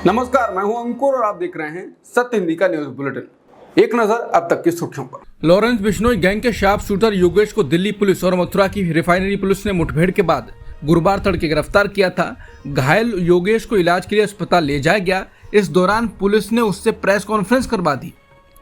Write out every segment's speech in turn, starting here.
नमस्कार, मैं हूं अंकुर और आप देख रहे हैं सत्य हिंदी का न्यूज बुलेटिन। एक नजर अब तक की सुर्खियों पर। लॉरेंस बिश्नोई गैंग के शार्प शूटर योगेश को दिल्ली पुलिस और मथुरा की रिफाइनरी पुलिस ने मुठभेड़ के बाद गुरुवार तड़के गिरफ्तार किया था। घायल योगेश को इलाज के लिए अस्पताल ले जाया गया। इस दौरान पुलिस ने उससे प्रेस कॉन्फ्रेंस करवा दी,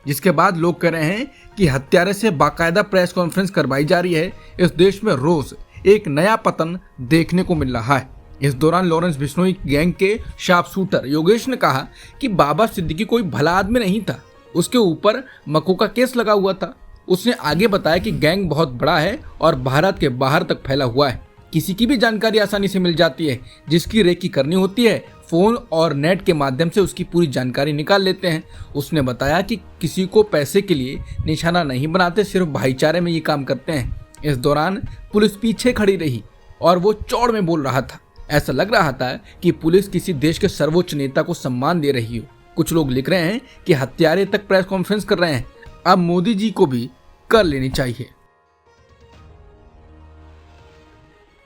जिसके बाद लोग कह रहे हैं कि हत्यारे से बाकायदा प्रेस कॉन्फ्रेंस करवाई जा रही है। इस देश में रोज एक नया पतन देखने को मिल रहा है। इस दौरान लॉरेंस बिश्नोई गैंग के शार्प शूटर योगेश ने कहा कि बाबा सिद्दीकी कोई भला आदमी नहीं था, उसके ऊपर मक्खू का केस लगा हुआ था। उसने आगे बताया कि गैंग बहुत बड़ा है और भारत के बाहर तक फैला हुआ है। किसी की भी जानकारी आसानी से मिल जाती है। जिसकी रेकी करनी होती है, फोन और नेट के माध्यम से उसकी पूरी जानकारी निकाल लेते हैं। उसने बताया कि किसी को पैसे के लिए निशाना नहीं बनाते, सिर्फ भाईचारे में ये काम करते हैं। इस दौरान पुलिस पीछे खड़ी रही और वो चौड़ में बोल रहा था। ऐसा लग रहा था कि पुलिस किसी देश के सर्वोच्च नेता को सम्मान दे रही हो। कुछ लोग लिख रहे हैं कि हत्यारे तक प्रेस कॉन्फ्रेंस कर रहे हैं, अब मोदी जी को भी कर लेनी चाहिए।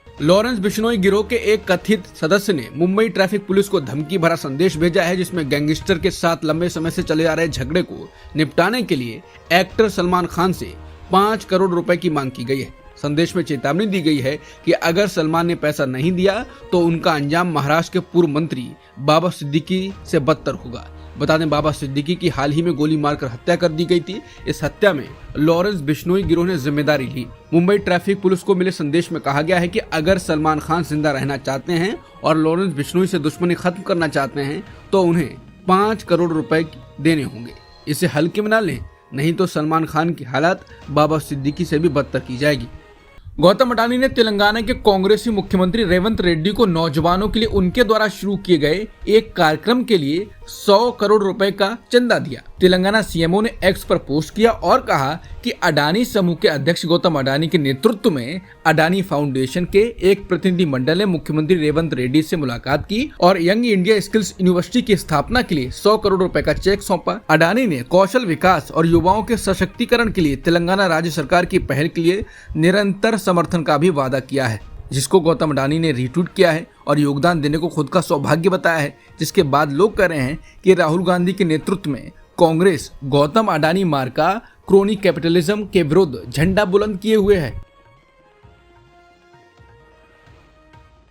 लॉरेंस बिश्नोई गिरोह के एक कथित सदस्य ने मुंबई ट्रैफिक पुलिस को धमकी भरा संदेश भेजा है, जिसमें गैंगस्टर के साथ लंबे समय से चले आ रहे झगड़े को निपटाने के लिए एक्टर सलमान खान से 5 करोड़ रुपए की मांग की गई है। संदेश में चेतावनी दी गई है कि अगर सलमान ने पैसा नहीं दिया तो उनका अंजाम महाराष्ट्र के पूर्व मंत्री बाबा सिद्दीकी से बदतर होगा। बता दें, बाबा सिद्दीकी की हाल ही में गोली मारकर हत्या कर दी गई थी। इस हत्या में लॉरेंस बिश्नोई गिरोह ने जिम्मेदारी ली। मुंबई ट्रैफिक पुलिस को मिले संदेश में कहा गया है कि अगर सलमान खान जिंदा रहना चाहते हैं और लॉरेंस बिश्नोई से दुश्मनी खत्म करना चाहते हैं तो उन्हें 5 करोड़ रुपए देने होंगे। इसे हल्के में ना लें, नहीं तो सलमान खान की हालत बाबा सिद्दीकी से भी बदतर की जाएगी। गौतम अडानी ने तेलंगाना के कांग्रेसी मुख्यमंत्री रेवंत रेड्डी को नौजवानों के लिए उनके द्वारा शुरू किए गए एक कार्यक्रम के लिए 100 करोड़ रुपए का चंदा दिया। तेलंगाना सीएमओ ने एक्स पर पोस्ट किया और कहा कि अडानी समूह के अध्यक्ष गौतम अडानी के नेतृत्व में अडानी फाउंडेशन के एक प्रतिनिधि मंडल ने मुख्यमंत्री रेवंत रेड्डी से मुलाकात की और यंग इंडिया स्किल्स यूनिवर्सिटी की स्थापना के लिए 100 करोड़ रुपए का चेक सौंपा। अडानी ने कौशल विकास और युवाओं के सशक्तिकरण के लिए तेलंगाना राज्य सरकार की पहल के लिए निरंतर समर्थन का भी वादा किया है, जिसको गौतम अडानी ने रीट्वीट किया है और योगदान देने को खुद का सौभाग्य बताया है। जिसके बाद लोग कह रहे हैं कि राहुल गांधी के नेतृत्व में कांग्रेस गौतम अडानी मार्का क्रोनी कैपिटलिज्म के विरुद्ध झंडा बुलंद किए हुए है।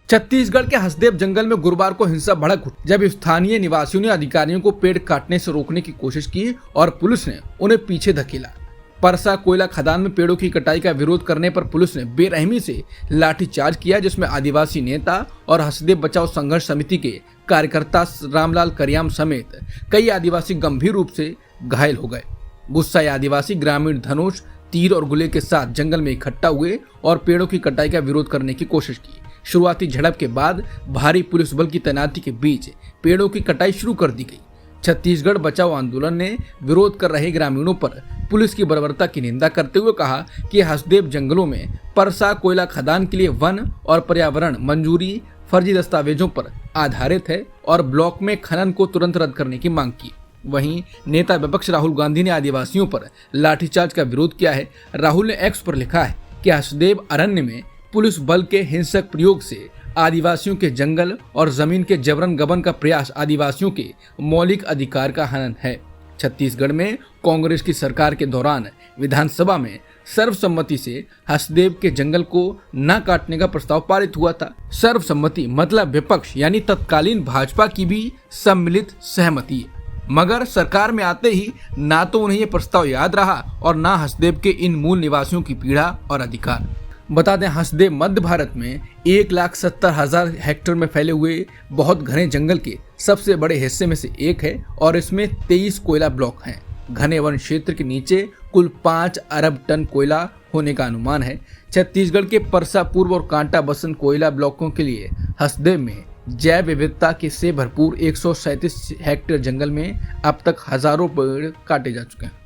छत्तीसगढ़ के हसदेव जंगल में गुरुवार को हिंसा भड़क उठी, जब स्थानीय निवासियों ने अधिकारियों को पेड़ काटने से रोकने की कोशिश की और पुलिस ने उन्हें पीछे धकेला। परसा कोयला खदान में पेड़ों की कटाई का विरोध करने पर पुलिस ने बेरहमी से लाठीचार्ज किया, जिसमें आदिवासी नेता और हसदेव बचाओ संघर्ष समिति के कार्यकर्ता रामलाल करियाम समेत कई आदिवासी गंभीर रूप से घायल हो गए। गुस्साए आदिवासी ग्रामीण धनुष, तीर और गुले के साथ जंगल में इकट्ठा हुए और पेड़ों की कटाई का विरोध करने की कोशिश की। शुरुआती झड़प के बाद भारी पुलिस बल की तैनाती के बीच पेड़ों की कटाई शुरू कर दी गई। छत्तीसगढ़ बचाओ आंदोलन ने विरोध कर रहे ग्रामीणों पर पुलिस की बर्बरता की निंदा करते हुए कहा कि हसदेव जंगलों में परसा कोयला खदान के लिए वन और पर्यावरण मंजूरी फर्जी दस्तावेजों पर आधारित है और ब्लॉक में खनन को तुरंत रद्द करने की मांग की। वहीं नेता विपक्ष राहुल गांधी ने आदिवासियों पर लाठीचार्ज का विरोध किया है। राहुल ने एक्स पर लिखा है कि हसदेव अरण्य में पुलिस बल के हिंसक प्रयोग से आदिवासियों के जंगल और जमीन के जबरन गबन का प्रयास आदिवासियों के मौलिक अधिकार का हनन है। छत्तीसगढ़ में कांग्रेस की सरकार के दौरान विधानसभा में सर्वसम्मति से हसदेव के जंगल को न काटने का प्रस्ताव पारित हुआ था। सर्वसम्मति मतलब विपक्ष यानी तत्कालीन भाजपा की भी सम्मिलित सहमति, मगर सरकार में आते ही ना तो उन्हें ये प्रस्ताव याद रहा और ना हसदेव के इन मूल निवासियों की पीड़ा और अधिकार। बता दें, हसदेव मध्य भारत में 1,70,000 हेक्टेयर में फैले हुए बहुत घने जंगल के सबसे बड़े हिस्से में से एक है और इसमें 23 कोयला ब्लॉक हैं। घने वन क्षेत्र के नीचे कुल 5 अरब टन कोयला होने का अनुमान है। छत्तीसगढ़ के परसा पूर्व और कांटा बसन कोयला ब्लॉकों के लिए हसदेव में जैव विविधता के से भरपूर 137 हेक्टेयर जंगल में अब तक हजारों पेड़ काटे जा चुके हैं।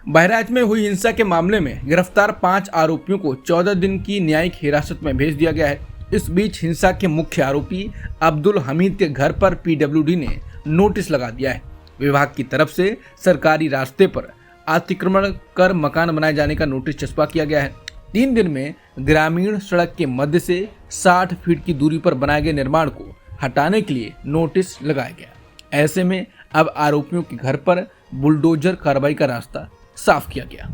बहराइच में हुई हिंसा के मामले में गिरफ्तार 5 आरोपियों को 14 दिन की न्यायिक हिरासत में भेज दिया गया है। इस बीच हिंसा के मुख्य आरोपी अब्दुल हमीद के घर पर पीडब्ल्यूडी ने नोटिस लगा दिया है। विभाग की तरफ से सरकारी रास्ते पर अतिक्रमण कर मकान बनाए जाने का नोटिस चस्पा किया गया है। 3 दिन में ग्रामीण सड़क के मध्य से 60 फीट की दूरी पर बनाए गए निर्माण को हटाने के लिए नोटिस लगाया गया। ऐसे में अब आरोपियों के घर पर बुलडोजर कार्रवाई का रास्ता साफ किया गया।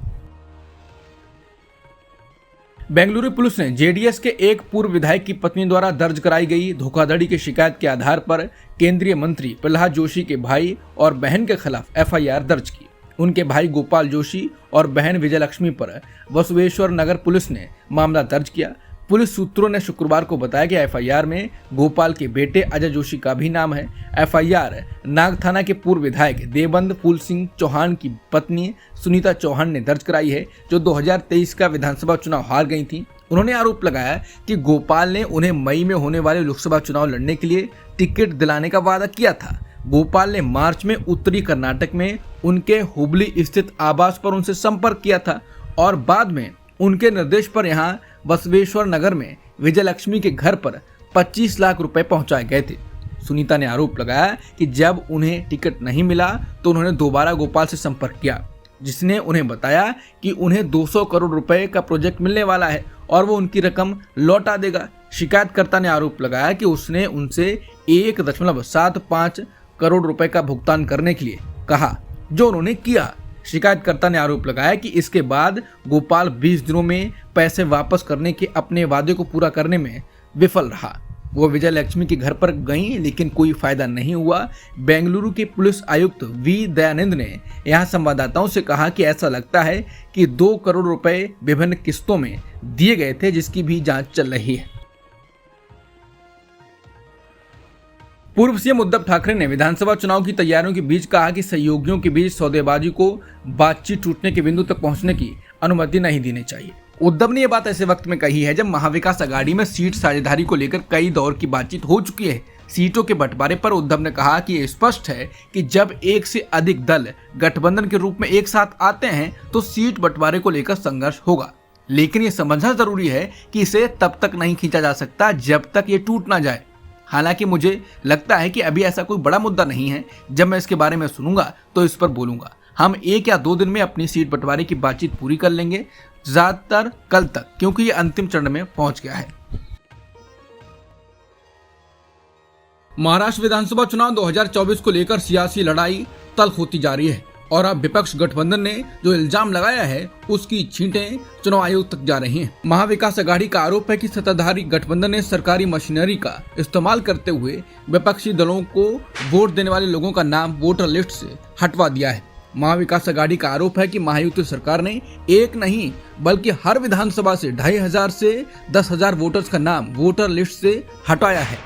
बेंगलुरु पुलिस ने जेडीएस के एक पूर्व विधायक की पत्नी द्वारा दर्ज कराई गई धोखाधड़ी की शिकायत के आधार पर केंद्रीय मंत्री प्रहलाद जोशी के भाई और बहन के खिलाफ एफआईआर दर्ज की। उनके भाई गोपाल जोशी और बहन विजयलक्ष्मी पर बसवेश्वर नगर पुलिस ने मामला दर्ज किया। पुलिस सूत्रों ने शुक्रवार को बताया कि एफआईआर में गोपाल के बेटे अजय जोशी का भी नाम है। एफआईआर नाग थाना के पूर्व विधायक देवबंद फूल सिंह चौहान की पत्नी सुनीता चौहान ने दर्ज कराई है, जो 2023 का विधानसभा चुनाव हार गई थी। उन्होंने आरोप लगाया कि गोपाल ने उन्हें मई में होने वाले लोकसभा चुनाव लड़ने के लिए टिकट दिलाने का वादा किया था। गोपाल ने मार्च में उत्तरी कर्नाटक में उनके हुबली स्थित आवास पर उनसे संपर्क किया था और बाद में उनके निर्देश पर यहां बसवेश्वर नगर में विजयलक्ष्मी के घर पर 25 लाख रुपए पहुंचाए गए थे। सुनीता ने आरोप लगाया कि जब उन्हें टिकट नहीं मिला तो उन्होंने दोबारा गोपाल से संपर्क किया, जिसने उन्हें बताया कि उन्हें 200 करोड़ रुपए का प्रोजेक्ट मिलने वाला है और वो उनकी रकम लौटा देगा। शिकायतकर्ता ने आरोप लगाया कि उसने उनसे 1.75 करोड़ रुपए का भुगतान करने के लिए कहा, जो उन्होंने किया। शिकायतकर्ता ने आरोप लगाया कि इसके बाद गोपाल 20 दिनों में पैसे वापस करने के अपने वादे को पूरा करने में विफल रहा। वो विजयलक्ष्मी के घर पर गईं, लेकिन कोई फायदा नहीं हुआ। बेंगलुरु के पुलिस आयुक्त वी दयानंद ने यहां संवाददाताओं से कहा कि ऐसा लगता है कि 2 करोड़ रुपए विभिन्न किस्तों में दिए गए थे, जिसकी भी जांच चल रही है। पूर्व सीएम उद्धव ठाकरे ने विधानसभा चुनाव की तैयारियों के बीच कहा कि सहयोगियों के बीच सौदेबाजी को बातचीत टूटने के बिंदु तक पहुंचने की अनुमति नहीं देनी चाहिए। उद्धव ने यह बात ऐसे वक्त में कही है जब महाविकास अघाड़ी में सीट साझेदारी को लेकर कई दौर की बातचीत हो चुकी है। सीटों के बंटवारे पर उद्धव ने कहा कि यह स्पष्ट है कि जब एक से अधिक दल गठबंधन के रूप में एक साथ आते हैं तो सीट बंटवारे को लेकर संघर्ष होगा, लेकिन ये समझना जरूरी है कि इसे तब तक नहीं खींचा जा सकता जब तक ये टूट ना जाए। हालांकि मुझे लगता है कि अभी ऐसा कोई बड़ा मुद्दा नहीं है। जब मैं इसके बारे में सुनूंगा तो इस पर बोलूंगा। हम 1 या 2 दिन में अपनी सीट बंटवारे की बातचीत पूरी कर लेंगे, ज्यादातर कल तक, क्योंकि ये अंतिम चरण में पहुंच गया है। महाराष्ट्र विधानसभा चुनाव 2024 को लेकर सियासी लड़ाई तल्ख होती जा रही है और अब विपक्ष गठबंधन ने जो इल्जाम लगाया है उसकी छींटें चुनाव आयोग तक जा रही हैं। महाविकास अघाड़ी का आरोप है कि सत्ताधारी गठबंधन ने सरकारी मशीनरी का इस्तेमाल करते हुए विपक्षी दलों को वोट देने वाले लोगों का नाम वोटर लिस्ट से हटवा दिया है। महाविकास अघाड़ी का आरोप है कि महायुति सरकार ने एक नहीं बल्कि हर विधानसभा से 2500 से 10,000 वोटर्स का नाम वोटर लिस्ट से हटाया है।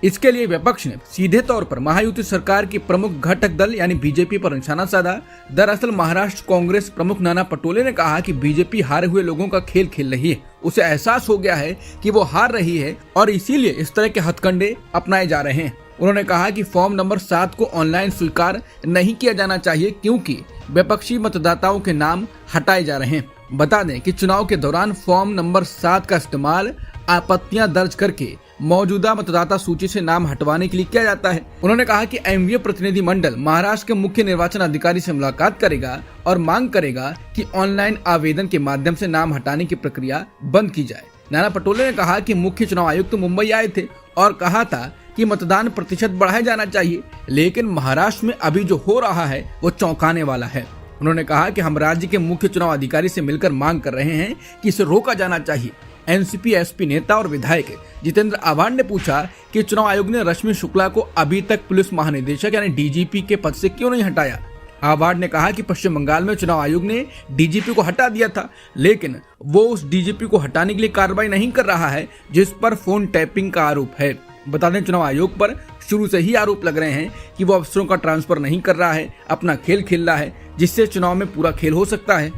इसके लिए विपक्ष ने सीधे तौर पर महायुति सरकार के प्रमुख घटक दल यानी बीजेपी पर निशाना साधा। दरअसल महाराष्ट्र कांग्रेस प्रमुख नाना पटोले ने कहा कि बीजेपी हारे हुए लोगों का खेल खेल रही है। उसे एहसास हो गया है कि वो हार रही है और इसीलिए इस तरह के हथकंडे अपनाए जा रहे हैं। उन्होंने कहा कि फॉर्म नंबर 7 को ऑनलाइन स्वीकार नहीं किया जाना चाहिए क्योंकि विपक्षी मतदाताओं के नाम हटाए जा रहे हैं। बता दें कि चुनाव के दौरान फॉर्म नंबर 7 का इस्तेमाल आपत्तियां दर्ज करके मौजूदा मतदाता सूची से नाम हटवाने के लिए किया जाता है। उन्होंने कहा कि एमवीए प्रतिनिधि मंडल महाराष्ट्र के मुख्य निर्वाचन अधिकारी से मुलाकात करेगा और मांग करेगा कि ऑनलाइन आवेदन के माध्यम से नाम हटाने की प्रक्रिया बंद की जाए। नाना पटोले ने कहा कि मुख्य चुनाव आयुक्त मुंबई आए थे और कहा था कि मतदान प्रतिशत बढ़ाया जाना चाहिए, लेकिन महाराष्ट्र में अभी जो हो रहा है वो चौंकाने वाला है। उन्होंने कहा कि हम राज्य के मुख्य चुनाव अधिकारी से मिलकर मांग कर रहे हैं कि इसे रोका जाना चाहिए। एनसीपी एसपी नेता और विधायक जितेंद्र आव्हाड ने पूछा कि चुनाव आयोग ने रश्मि शुक्ला को अभी तक पुलिस महानिदेशक यानी डीजीपी के पद से क्यों नहीं हटाया। आव्हाड ने कहा कि पश्चिम बंगाल में चुनाव आयोग ने डीजीपी को हटा दिया था, लेकिन वो उस डीजीपी को हटाने के लिए कार्रवाई नहीं कर रहा है जिस पर फोन टैपिंग का आरोप है। बता दें, चुनाव आयोग पर शुरू से ही आरोप लग रहे हैं कि वो अफसरों का ट्रांसफर नहीं कर रहा है, अपना खेल खेल रहा है, जिससे चुनाव में पूरा खेल हो सकता है।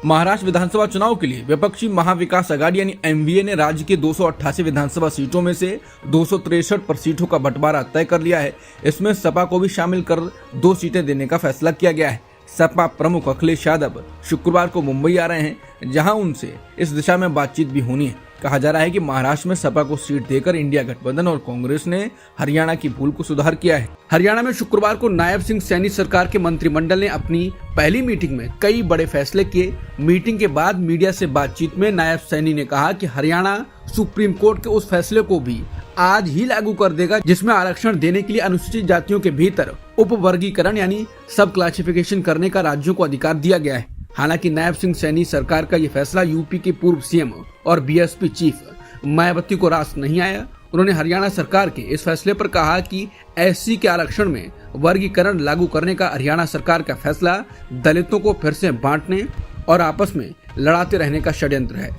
महाराष्ट्र विधानसभा चुनाव के लिए विपक्षी महाविकास अघाड़ी यानी एमवीए ने राज्य के 288 विधानसभा सीटों में से 263 पर सीटों का बंटवारा तय कर लिया है। इसमें सपा को भी शामिल कर 2 सीटें देने का फैसला किया गया है। सपा प्रमुख अखिलेश यादव शुक्रवार को मुंबई आ रहे हैं, जहां उनसे इस दिशा में बातचीत भी होनी है। कहा जा रहा है कि महाराष्ट्र में सपा को सीट देकर इंडिया गठबंधन और कांग्रेस ने हरियाणा की भूल को सुधार किया है। हरियाणा में शुक्रवार को नायब सिंह सैनी सरकार के मंत्रिमंडल ने अपनी पहली मीटिंग में कई बड़े फैसले किए। मीटिंग के बाद मीडिया से बातचीत में नायब सैनी ने कहा कि हरियाणा सुप्रीम कोर्ट के उस फैसले को भी आज ही लागू कर देगा जिसमें आरक्षण देने के लिए अनुसूचित जातियों के भीतर उपवर्गीकरण यानी सब क्लासिफिकेशन करने का राज्यों को अधिकार दिया गया है। हालांकि नायब सिंह सैनी सरकार का ये फैसला यूपी के पूर्व सीएम और बीएसपी चीफ मायावती को रास नहीं आया। उन्होंने हरियाणा सरकार के इस फैसले पर कहा कि एससी के आरक्षण में वर्गीकरण लागू करने का हरियाणा सरकार का फैसला दलितों को फिर से बांटने और आपस में लड़ाते रहने का षड्यंत्र है।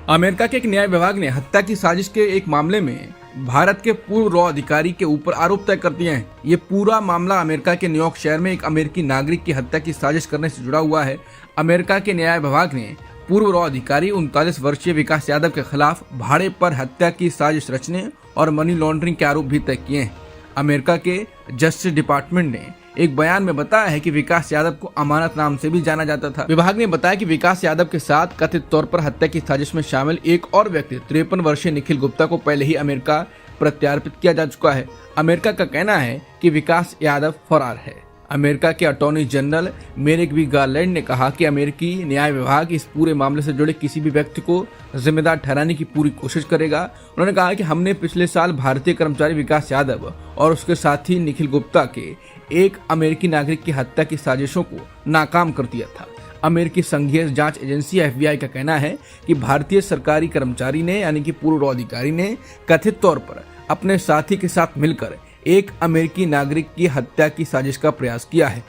अमेरिका के एक न्याय विभाग ने हत्या की साजिश के एक मामले में भारत के पूर्व रॉ अधिकारी के ऊपर आरोप तय कर दिए हैं। ये पूरा मामला अमेरिका के न्यूयॉर्क शहर में एक अमेरिकी नागरिक की हत्या की साजिश करने से जुड़ा हुआ है। अमेरिका के न्याय विभाग ने पूर्व रॉ अधिकारी 39 वर्षीय विकास यादव के खिलाफ भाड़े पर हत्या की साजिश रचने और मनी लॉन्ड्रिंग के आरोप भी तय किए हैं। अमेरिका के जस्टिस डिपार्टमेंट ने एक बयान में बताया है कि विकास यादव को अमानत नाम से भी जाना जाता था। विभाग ने बताया कि विकास यादव के साथ कथित तौर पर हत्या की साजिश में शामिल एक और व्यक्ति 53 वर्षीय निखिल गुप्ता को पहले ही अमेरिका प्रत्यार्पित किया जा चुका है। अमेरिका का कहना है कि विकास यादव फरार है। अमेरिका के attorney general Merrick B Garland ने कहा कि अमेरिकी न्याय विभाग इस पूरे मामले से जुड़े किसी भी व्यक्ति को जिम्मेदार ठहराने की पूरी कोशिश करेगा। उन्होंने कहा कि हमने पिछले साल भारतीय कर्मचारी विकास यादव और उसके साथी निखिल गुप्ता के एक अमेरिकी नागरिक की हत्या की साजिशों को नाकाम कर दिया था। अमेरिकी संघीय जांच एजेंसी FBI का कहना है कि भारतीय सरकारी कर्मचारी ने यानी कि पूर्व रॉ अधिकारी ने कथित तौर पर अपने साथी के साथ मिलकर एक अमेरिकी नागरिक की हत्या की साजिश का प्रयास किया है।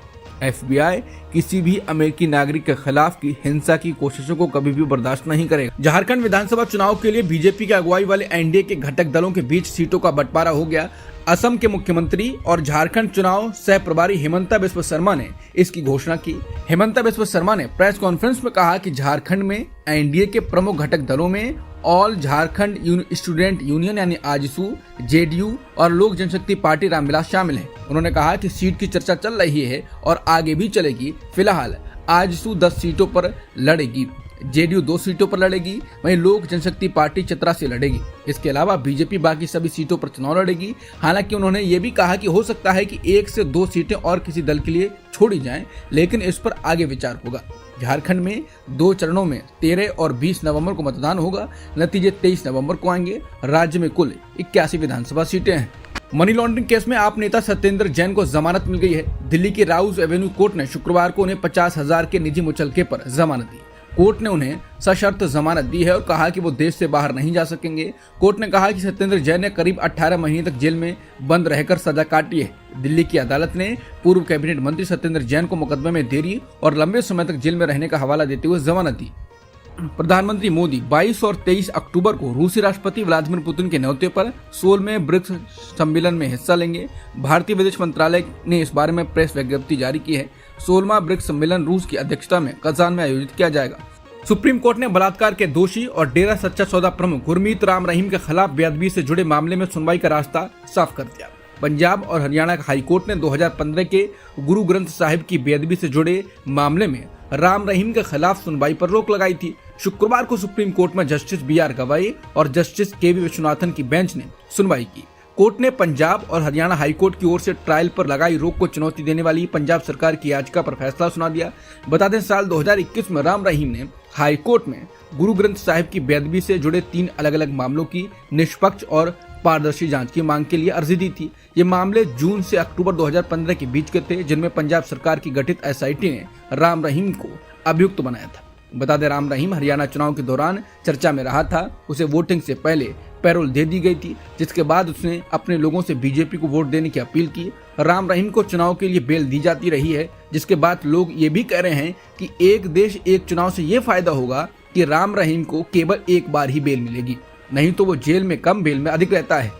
FBI किसी भी अमेरिकी नागरिक के खिलाफ की हिंसा की कोशिशों को कभी भी बर्दाश्त नहीं करेगा। झारखंड विधानसभा चुनाव के लिए बीजेपी की अगुवाई वाले एनडीए के घटक दलों के बीच सीटों का बंटवारा हो गया। असम के मुख्यमंत्री और झारखंड चुनाव सह प्रभारी हिमंता बिस्वा शर्मा ने इसकी घोषणा की। हिमंता बिस्वा शर्मा ने प्रेस कॉन्फ्रेंस में कहा कि झारखंड में एनडीए के प्रमुख घटक दलों में ऑल झारखंड स्टूडेंट यूनियन यानी आजसू, जेडीयू और लोक जनशक्ति पार्टी रामविलास शामिल है। उन्होंने कहा कि सीट की चर्चा चल रही है और आगे भी चलेगी। फिलहाल आजसू 10 सीटों पर लड़ेगी, जेडीयू 2 सीटों पर लड़ेगी, वहीं लोक जनशक्ति पार्टी चतरा से लड़ेगी। इसके अलावा बीजेपी बाकी सभी सीटों पर चुनाव लड़ेगी। हालांकि उन्होंने ये भी कहा कि हो सकता है कि 1 से 2 सीटें और किसी दल के लिए छोड़ी जाएं, लेकिन इस पर आगे विचार होगा। झारखंड में 2 चरणों में 13 और 20 नवंबर को मतदान होगा। नतीजे 23 नवंबर को आएंगे। राज्य में कुल 81 विधानसभा सीटें हैं। मनी लॉन्ड्रिंग केस में आप नेता सत्येंद्र जैन को जमानत मिल गई है। दिल्ली की राउज एवेन्यू कोर्ट ने शुक्रवार को उन्हें 50,000 के निजी मुचलके पर जमानत दी। कोर्ट ने उन्हें सशर्त जमानत दी है और कहा कि वो देश से बाहर नहीं जा सकेंगे। कोर्ट ने कहा कि सत्येंद्र जैन ने करीब 18 महीने तक जेल में बंद रहकर सजा काटी है। दिल्ली की अदालत ने पूर्व कैबिनेट मंत्री सत्येंद्र जैन को मुकदमे में देरी और लंबे समय तक जेल में रहने का हवाला देते हुए जमानत दी। प्रधानमंत्री मोदी 22 और 23 अक्टूबर को रूसी राष्ट्रपति व्लादिमीर पुतिन के न्योते पर सोल में ब्रिक्स सम्मेलन में हिस्सा लेंगे। भारतीय विदेश मंत्रालय ने इस बारे में प्रेस विज्ञप्ति जारी की है। 16वां ब्रिक्स सम्मेलन रूस की अध्यक्षता में कजान में आयोजित किया जाएगा। सुप्रीम कोर्ट ने बलात्कार के दोषी और डेरा सच्चा सौदा प्रमुख गुरमीत राम रहीम के खिलाफ बेअदबी से जुड़े मामले में सुनवाई का रास्ता साफ कर दिया। पंजाब और हरियाणा हाई कोर्ट ने 2015 के गुरु ग्रंथ साहिब की बेअदबी से जुड़े मामले में राम रहीम के खिलाफ सुनवाई पर रोक लगाई थी। शुक्रवार को सुप्रीम कोर्ट में जस्टिस BR गवाई और जस्टिस KV विश्वनाथन की बेंच ने सुनवाई की। कोर्ट ने पंजाब और हरियाणा हाईकोर्ट की ओर से ट्रायल पर लगाई रोक को चुनौती देने वाली पंजाब सरकार की याचिका पर फैसला सुना दिया। बता दें, साल 2021 में राम रहीम ने हाईकोर्ट में गुरु ग्रंथ साहिब की बेअदबी से जुड़े 3 अलग अलग मामलों की निष्पक्ष और पारदर्शी जांच की मांग के लिए अर्जी दी थी। ये मामले जून से अक्टूबर 2015 के बीच के थे, जिनमें पंजाब सरकार की गठित SIT ने राम रहीम को अभियुक्त बनाया था। बता दें, राम रहीम हरियाणा चुनाव के दौरान चर्चा में रहा था। उसे वोटिंग से पहले पैरोल दे दी गई थी, जिसके बाद उसने अपने लोगों से बीजेपी को वोट देने की अपील की। राम रहीम को चुनाव के लिए बेल दी जाती रही है, जिसके बाद लोग ये भी कह रहे हैं कि एक देश एक चुनाव से ये फायदा होगा कि राम रहीम को केवल एक बार ही बेल मिलेगी, नहीं तो वो जेल में कम बेल में अधिक रहता है।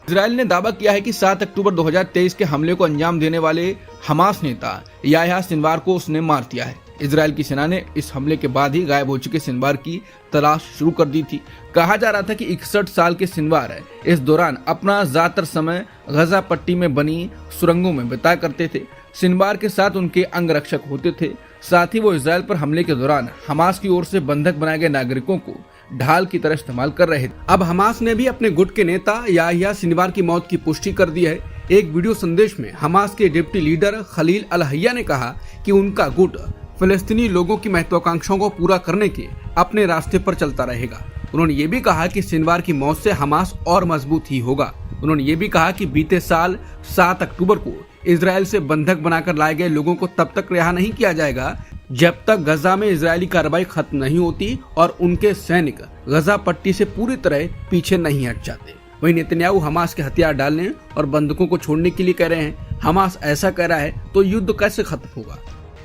इजराइल ने दावा किया है कि 7 अक्टूबर 2023 के हमले को अंजाम देने वाले हमास नेता याह्या सिनवार को उसने मार दिया है। इजराइल की सेना ने इस हमले के बाद ही गायब हो चुके सिनवार की तलाश शुरू कर दी थी। कहा जा रहा था कि 61 साल के सिनवार इस दौरान अपना ज्यादातर समय गजा पट्टी में बनी सुरंगों में बिताया करते थे। सिनवार के साथ उनके अंगरक्षक होते थे। साथ ही वो इजराइल पर हमले के दौरान हमास की ओर से बंधक बनाए गए नागरिकों को ढाल की तरह इस्तेमाल कर रहे थे। अब हमास ने भी अपने गुट के नेता याह्या सिनवार की मौत की पुष्टि कर दी है। एक वीडियो संदेश में हमास के डिप्टी लीडर खलील अल हय्या ने कहा कि उनका गुट फिलिस्तीनी लोगों की महत्वाकांक्षाओं को पूरा करने के अपने रास्ते पर चलता रहेगा। उन्होंने ये भी कहा कि सिनवार की मौत से हमास और मजबूत ही होगा। उन्होंने ये भी कहा कि बीते साल 7 अक्टूबर को इजराइल से बंधक बनाकर लाए गए लोगों को तब तक रिहा नहीं किया जाएगा जब तक गजा में इजरायली कार्रवाई खत्म नहीं होती और उनके सैनिक गजा पट्टी से पूरी तरह पीछे नहीं हट जाते। वहीं नेतन्याहू हमास के हथियार डालने और बंधकों को छोड़ने के लिए कह रहे हैं। हमास ऐसा कह रहा है तो युद्ध कैसे खत्म होगा?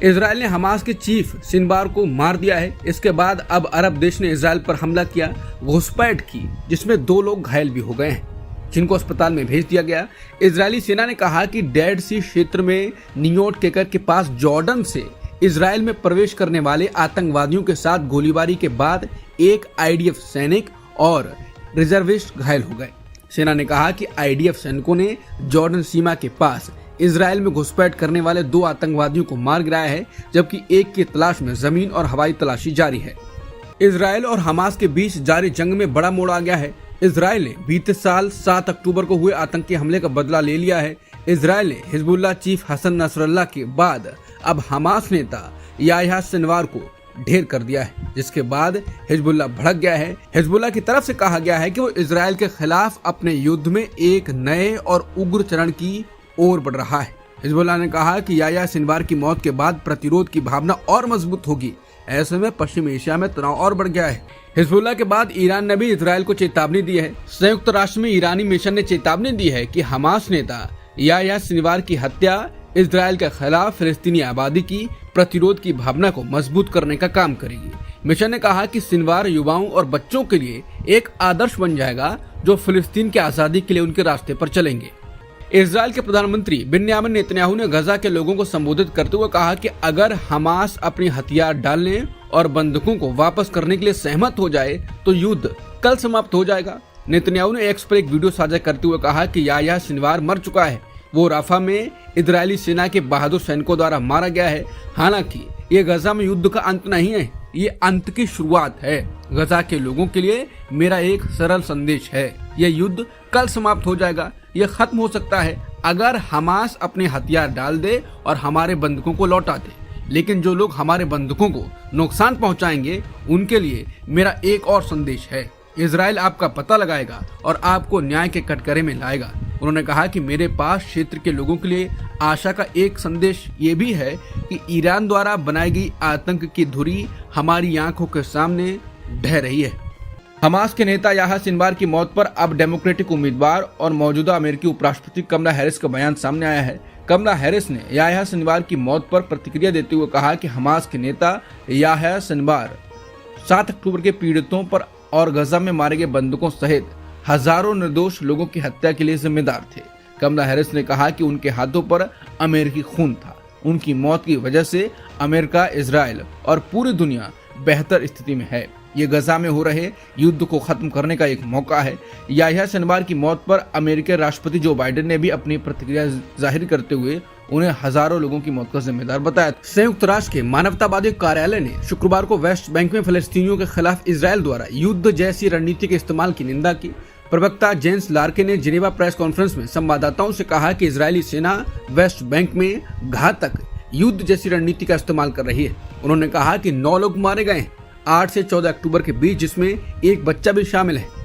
इजराइल ने हमास के चीफ सिनवार को मार दिया है। इसके बाद अब अरब देश ने इजराइल पर हमला किया, घुसपैठ की, जिसमें 2 लोग घायल भी हो गए हैं, जिनको अस्पताल में भेज दिया गया। इजरायली सेना ने कहा कि डेड सी क्षेत्र में नियोट केकर के पास जॉर्डन से इजराइल में प्रवेश करने वाले आतंकवादियों के साथ गोलीबारी के बाद एक आईडीएफ सैनिक और रिजर्विस्ट घायल हो गए। सेना ने कहा कि आईडीएफ सैनिकों ने जॉर्डन सीमा के पास इजराइल में घुसपैठ करने वाले 2 आतंकवादियों को मार गिराया है, जबकि एक की तलाश में जमीन और हवाई तलाशी जारी है। इजराइल और हमास के बीच जारी जंग में बड़ा मोड़ आ गया है। इजराइल ने बीते साल 7 अक्टूबर को हुए आतंकी हमले का बदला ले लिया है। इजराइल ने हिजबुल्लाह चीफ हसन नसरल्लाह के बाद अब हमास नेता याह्या सिनवार को ढेर कर दिया है, जिसके बाद हिजबुल्लाह भड़क गया है। हिजबुल्लाह की तरफ से कहा गया है कि वो इजराइल के खिलाफ अपने युद्ध में एक नए और उग्र चरण की ओर बढ़ रहा है। हिजबुल्लाह ने कहा कि याह्या सिनवार की मौत के बाद प्रतिरोध की भावना और मजबूत होगी। ऐसे में पश्चिम एशिया में तनाव और बढ़ गया है। हिजबुल्लाह के बाद ईरान ने भी इजराइल को चेतावनी दी है। संयुक्त राष्ट्र में ईरानी मिशन ने चेतावनी दी है कि हमास नेता याह्या सिनवार की हत्या इजराइल के खिलाफ फिलिस्तीनी आबादी की प्रतिरोध की भावना को मजबूत करने का काम करेगी। मिशन ने कहा कि सिनवार युवाओं और बच्चों के लिए एक आदर्श बन जाएगा जो फिलिस्तीन की आजादी के लिए उनके रास्ते पर चलेंगे। इजराइल के प्रधानमंत्री बिन्यामिन नेतन्याहू ने गजा के लोगों को संबोधित करते हुए कहा कि अगर हमास अपने हथियार डालने और बंधकों को वापस करने के लिए सहमत हो जाए तो युद्ध कल समाप्त हो जाएगा। नेतन्याहू ने एक्स पर एक वीडियो साझा करते हुए कहा कि याह्या सिनवार मर चुका है। वो राफा में इजरायली सेना के बहादुर सैनिकों द्वारा मारा गया है। हालांकि ये गजा में युद्ध का अंत नहीं है, ये अंत की शुरुआत है। गजा के लोगों के लिए मेरा एक सरल संदेश है, यह युद्ध कल समाप्त हो जाएगा। यह खत्म हो सकता है अगर हमास अपने हथियार डाल दे और हमारे बंधकों को लौटा दे, लेकिन जो लोग हमारे बंधकों को नुकसान पहुंचाएंगे उनके लिए मेरा एक और संदेश है। इजराइल आपका पता लगाएगा और आपको न्याय के कटघरे में लाएगा। उन्होंने कहा कि मेरे पास क्षेत्र के लोगों के लिए आशा का एक संदेश ये भी है कि ईरान द्वारा बनाई गई आतंक की धुरी हमारी आंखों के सामने ढह रही है। हमास के नेता याह्या सिनवार की मौत पर अब डेमोक्रेटिक उम्मीदवार और मौजूदा अमेरिकी उपराष्ट्रपति कमला हैरिस का बयान सामने आया है। कमला हैरिस ने याह्या सिनवार की मौत पर प्रतिक्रिया देते हुए कहा कि हमास के नेता याह्या सिनवार 7 अक्टूबर के पीड़ितों पर और गजा में मारे गए बंधकों सहित हजारों निर्दोष लोगों की हत्या के लिए जिम्मेदार थे। कमला हैरिस ने कहा कि उनके हाथों पर अमेरिकी खून था। उनकी मौत की वजह से अमेरिका, इजराइल और पूरी दुनिया बेहतर स्थिति में है। ये गजा में हो रहे युद्ध को खत्म करने का एक मौका है। याह्या सिनवार की मौत पर अमेरिकी राष्ट्रपति जो बाइडेन ने भी अपनी प्रतिक्रिया जाहिर करते हुए उन्हें हजारों लोगों की मौत का जिम्मेदार बताया। संयुक्त राष्ट्र के मानवतावादी कार्यालय ने शुक्रवार को वेस्ट बैंक में फिलिस्तीनियों के खिलाफ इजराइल द्वारा युद्ध जैसी रणनीति के इस्तेमाल की निंदा की। प्रवक्ता जेम्स लार्के ने जिनेवा प्रेस कॉन्फ्रेंस में संवाददाताओं से कहा कि इजरायली सेना वेस्ट बैंक में घातक युद्ध जैसी रणनीति का इस्तेमाल कर रही है। उन्होंने कहा कि 9 लोग मारे गए 8 से 14 अक्टूबर के बीच, जिसमें एक बच्चा भी शामिल है।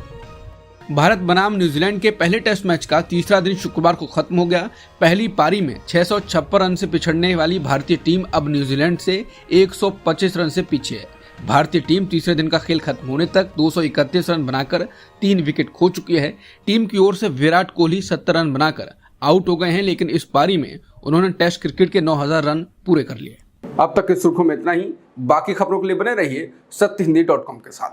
भारत बनाम न्यूजीलैंड के पहले टेस्ट मैच का तीसरा दिन शुक्रवार को खत्म हो गया। पहली पारी में 656 रन से पिछड़ने वाली भारतीय टीम अब न्यूजीलैंड से 125 रन से पीछे है। भारतीय टीम तीसरे दिन का खेल खत्म होने तक 231 रन बनाकर 3 विकेट खो चुकी है। टीम की ओर से विराट कोहली 70 रन बनाकर आउट हो गए हैं, लेकिन इस पारी में उन्होंने टेस्ट क्रिकेट के 9000 रन पूरे कर लिए। अब तक की सुर्खियों में इतना ही। बाकी खबरों के लिए बने रहिए सत्यहिंदी.com के साथ।